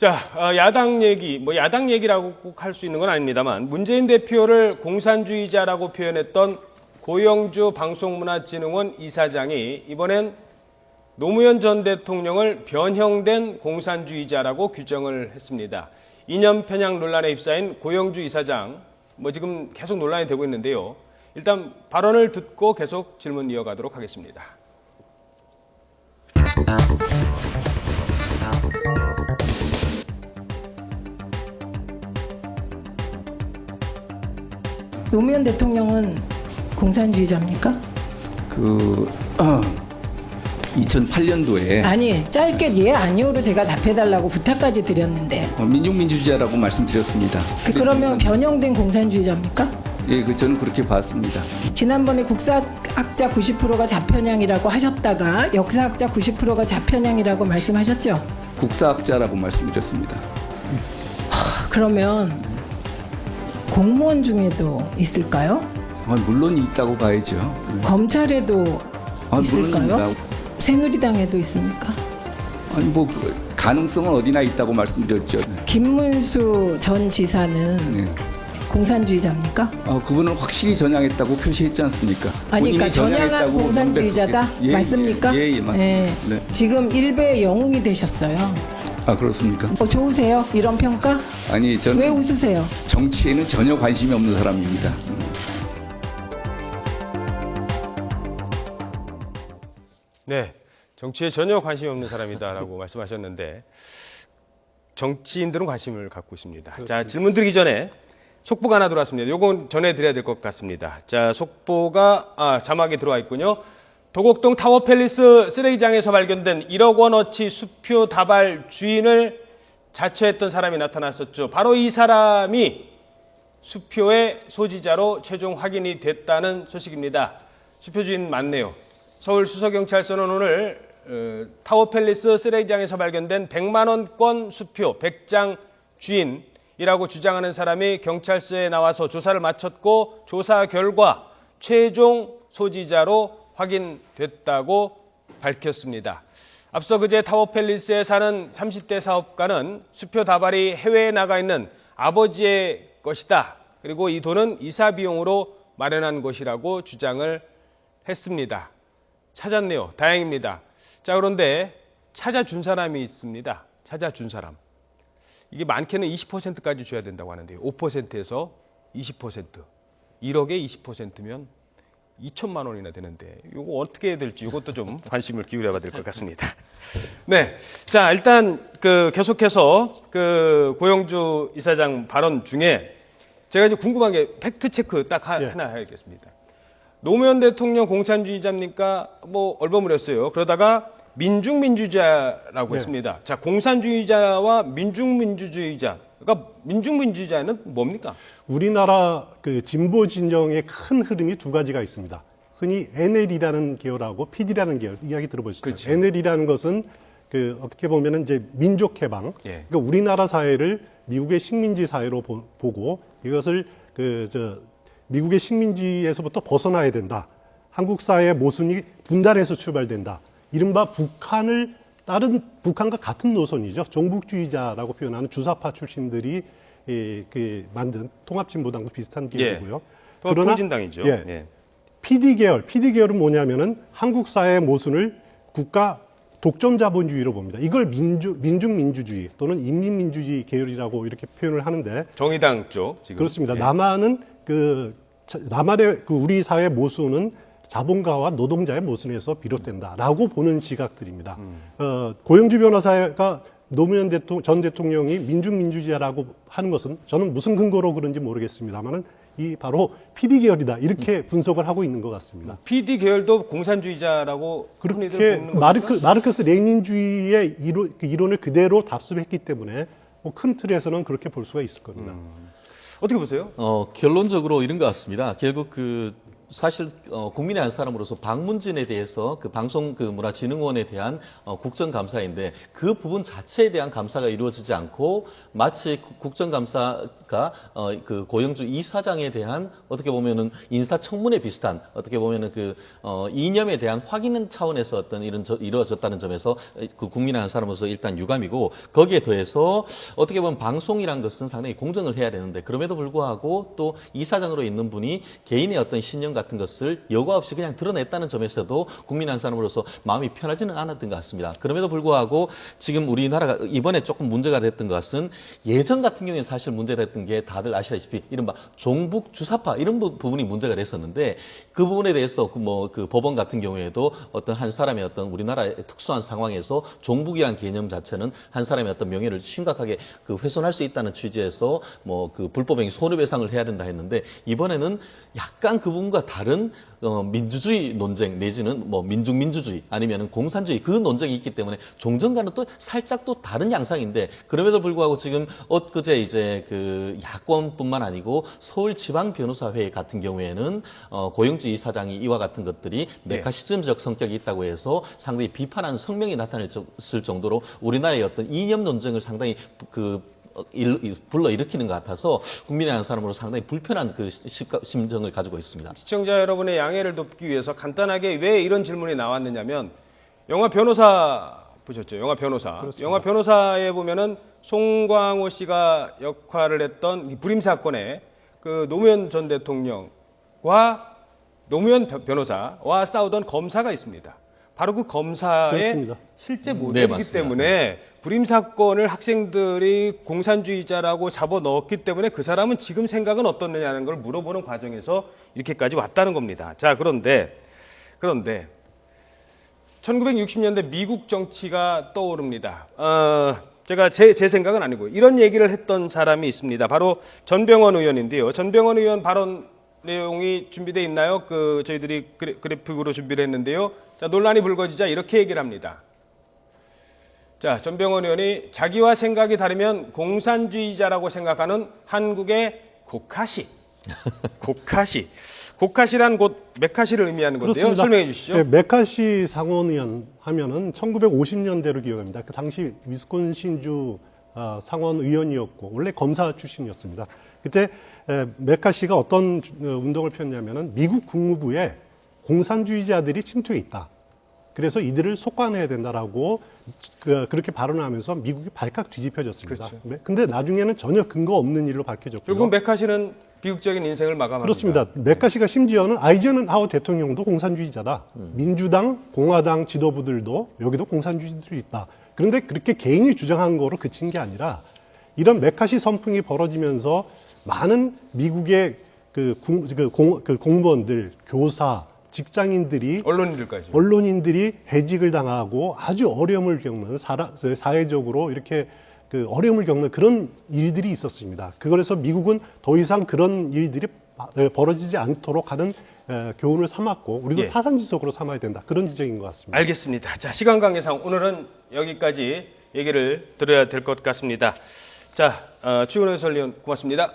자, 야당 얘기, 야당 얘기라고 꼭 할 수 있는 건 아닙니다만 문재인 대표를 공산주의자라고 표현했던 고영주 방송문화진흥원 이사장이 이번엔 노무현 전 대통령을 변형된 공산주의자라고 규정을 했습니다. 이념 편향 논란에 휩싸인 고영주 이사장, 지금 계속 논란이 되고 있는데요. 일단 발언을 듣고 계속 질문 이어가도록 하겠습니다. 노무현 대통령은 공산주의자입니까? 2008년도에 아니, 짧게 예 아니오로 제가 답해달라고 부탁까지 드렸는데 민중민주주의자라고 말씀드렸습니다. 그러면 변형된 공산주의자입니까? 예, 저는 그렇게 봤습니다. 지난번에 국사학자 90%가 좌편향이라고 하셨다가 역사학자 90%가 좌편향이라고 말씀하셨죠? 국사학자라고 말씀드렸습니다. 그러면 공무원 중에도 있을까요? 물론 있다고 봐야죠. 검찰에도 있을까요? 물론입니다. 새누리당에도 있습니까? 가능성은 어디나 있다고 말씀드렸죠. 김문수 전 지사는 네. 공산주의자입니까? 그분은 확실히 전향했다고 표시했지 않습니까? 아니, 그러니까 본인이 전향한 전향했다고 공산주의자다? 예, 맞습니까? 예, 맞습니다. 네. 네. 지금 일베의 영웅이 되셨어요. 그렇습니까? 좋으세요? 이런 평가? 아니, 왜 저는 웃으세요? 정치에는 전혀 관심이 없는 사람입니다. 네, 정치에 전혀 관심이 없는 사람이다라고 말씀하셨는데 정치인들은 관심을 갖고 있습니다. 그렇습니다. 자, 질문 드리기 전에 속보가 하나 들어왔습니다. 요건 전해드려야 될 것 같습니다. 자, 속보가 자막에 들어와 있군요. 도곡동 타워팰리스 쓰레기장에서 발견된 1억 원어치 수표 다발 주인을 자처했던 사람이 나타났었죠. 바로 이 사람이 수표의 소지자로 최종 확인이 됐다는 소식입니다. 수표 주인 맞네요. 서울 수서경찰서는 오늘 타워팰리스 쓰레기장에서 발견된 100만 원권 수표 100장 주인이라고 주장하는 사람이 경찰서에 나와서 조사를 마쳤고 조사 결과 최종 소지자로 확인됐다고 밝혔습니다. 앞서 그제 타워팰리스에 사는 30대 사업가는 수표 다발이 해외에 나가 있는 아버지의 것이다. 그리고 이 돈은 이사 비용으로 마련한 것이라고 주장을 했습니다. 찾았네요. 다행입니다. 자, 그런데 찾아준 사람이 있습니다. 찾아준 사람. 이게 많게는 20%까지 줘야 된다고 하는데요. 5%에서 20%. 1억에 20%면 2천만 원이나 되는데 이거 어떻게 해야 될지 이것도 좀 관심을 기울여야 될 것 같습니다. 네, 자 일단 계속해서 고영주 이사장 발언 중에 제가 이제 궁금한 게 팩트 체크 딱 하나 해야겠습니다. 노무현 대통령 공산주의자입니까? 얼버무렸어요. 그러다가 민중민주주의자라고 했습니다. 자, 공산주의자와 민중민주주의자. 그러니까 민중민주주의자는 뭡니까? 우리나라 진보 진영의 큰 흐름이 두 가지가 있습니다. 흔히 NL이라는 계열하고 PD라는 계열 이야기 들어보시죠. 그렇죠. NL이라는 것은 어떻게 보면은 이제 민족 해방. 예. 그러니까 우리나라 사회를 미국의 식민지 사회로 보고 이것을 미국의 식민지에서부터 벗어나야 된다. 한국 사회의 모순이 분단해서 출발된다. 이른바 북한과 같은 노선이죠. 종북주의자라고 표현하는 주사파 출신들이 만든 통합진보당도 비슷한 계열이고요. 그러나 통진당이죠. PD 계열은 뭐냐면은 한국 사회의 모순을 국가 독점자본주의로 봅니다. 이걸 민중민주주의 또는 인민민주주의 계열이라고 이렇게 표현을 하는데 정의당 쪽 지금 그렇습니다. 남한의 우리 사회 모순은 자본가와 노동자의 모순에서 비롯된다라고 보는 시각들입니다. 고영주 변호사가 노무현 전 대통령이 민중민주주의라고 하는 것은 저는 무슨 근거로 그런지 모르겠습니다만은 이 바로 PD 계열이다 이렇게 분석을 하고 있는 것 같습니다. PD 계열도 공산주의자라고 그렇게 마르크스 레닌주의의 이론을 그대로 답습했기 때문에 큰 틀에서는 그렇게 볼 수가 있을 겁니다. 어떻게 보세요? 결론적으로 이런 것 같습니다. 결국 사실 국민의 한 사람으로서 방문진에 대해서 그 방송 그 문화진흥원에 대한 국정감사인데 그 부분 자체에 대한 감사가 이루어지지 않고 마치 국정감사가 그 고영주 이사장에 대한 어떻게 보면은 인사청문회 비슷한 어떻게 보면은 그 이념에 대한 확인 차원에서 어떤 이루어졌다는 점에서 그 국민의 한 사람으로서 일단 유감이고 거기에 더해서 어떻게 보면 방송이란 것은 상당히 공정을 해야 되는데 그럼에도 불구하고 또 이사장으로 있는 분이 개인의 어떤 신념 같은 것을 여과 없이 그냥 드러냈다는 점에서도 국민 한 사람으로서 마음이 편하지는 않았던 것 같습니다. 그럼에도 불구하고 지금 우리나라가 이번에 조금 문제가 됐던 것은 예전 같은 경우에 사실 문제됐던 게 다들 아시다시피 이른바 종북 주사파 이런 부분이 문제가 됐었는데 그 부분에 대해서 그 법원 같은 경우에도 어떤 한 사람의 어떤 우리나라의 특수한 상황에서 종북이란 개념 자체는 한 사람의 어떤 명예를 심각하게 그 훼손할 수 있다는 취지에서 그 불법행위 손해배상을 해야 된다 했는데 이번에는 약간 그 부분과 다른 민주주의 논쟁 내지는 민중민주주의 아니면 공산주의 그 논쟁이 있기 때문에 종전과는 또 살짝 또 다른 양상인데 그럼에도 불구하고 지금 엊그제 이제 그 야권뿐만 아니고 서울지방변호사회 같은 경우에는 고영주 이사장이 이와 같은 것들이 메카시즘적 성격이 있다고 해서 상당히 비판하는 성명이 나타났을 정도로 우리나라의 어떤 이념 논쟁을 상당히 불러일으키는 것 같아서 국민의 한 사람으로 상당히 불편한 그 심정을 가지고 있습니다. 시청자 여러분의 양해를 돕기 위해서 간단하게 왜 이런 질문이 나왔느냐면 영화 변호사 보셨죠? 영화 변호사. 그렇습니다. 영화 변호사에 보면은 송광호 씨가 역할을 했던 이 불임 사건에 그 노무현 전 대통령과 노무현 변호사와 싸우던 검사가 있습니다. 바로 그 검사의 그렇습니다. 실제 모델이기 맞습니다. 때문에 불임 사건을 학생들이 공산주의자라고 잡아넣었기 때문에 그 사람은 지금 생각은 어떻느냐는 걸 물어보는 과정에서 이렇게까지 왔다는 겁니다. 자, 그런데 1960년대 미국 정치가 떠오릅니다. 제가 제 생각은 아니고 이런 얘기를 했던 사람이 있습니다. 바로 전병헌 의원인데요. 전병헌 의원 발언 내용이 준비되어 있나요? 저희들이 그래픽으로 준비를 했는데요. 자, 논란이 불거지자 이렇게 얘기를 합니다. 자, 전병헌 의원이 자기와 생각이 다르면 공산주의자라고 생각하는 한국의 고카시. 고카시란 곧 메카시를 의미하는 건데요. 그렇습니다. 설명해 주시죠. 네, 메카시 상원의원 하면은 1950년대로 기억합니다. 그 당시 위스콘신주 상원의원이었고 원래 검사 출신이었습니다. 그때 메카시가 어떤 운동을 폈냐면은 미국 국무부에 공산주의자들이 침투해 있다. 그래서 이들을 속관해야 된다라고 그렇게 발언하면서 미국이 발칵 뒤집혀졌습니다. 그렇죠. 근데 나중에는 전혀 근거 없는 일로 밝혀졌고요. 결국 메카시는 비극적인 인생을 마감합니다. 그렇습니다. 메카시가 심지어는 아이젠하워 대통령도 공산주의자다. 민주당, 공화당 지도부들도 여기도 공산주의들이 있다. 그런데 그렇게 개인이 주장한 거로 그친 게 아니라 이런 메카시 선풍이 벌어지면서 많은 미국의 공무원들, 교사, 직장인들이 언론인들이 해직을 당하고 아주 어려움을 겪는 사회적으로 이렇게 어려움을 겪는 그런 일들이 있었습니다. 그래서 미국은 더 이상 그런 일들이 벌어지지 않도록 하는 교훈을 삼았고 우리도 타산지석으로 삼아야 된다. 그런 지적인 것 같습니다. 알겠습니다. 자, 시간 관계상 오늘은 여기까지 얘기를 들어야 될 것 같습니다. 자, 추은호 해설위원 고맙습니다.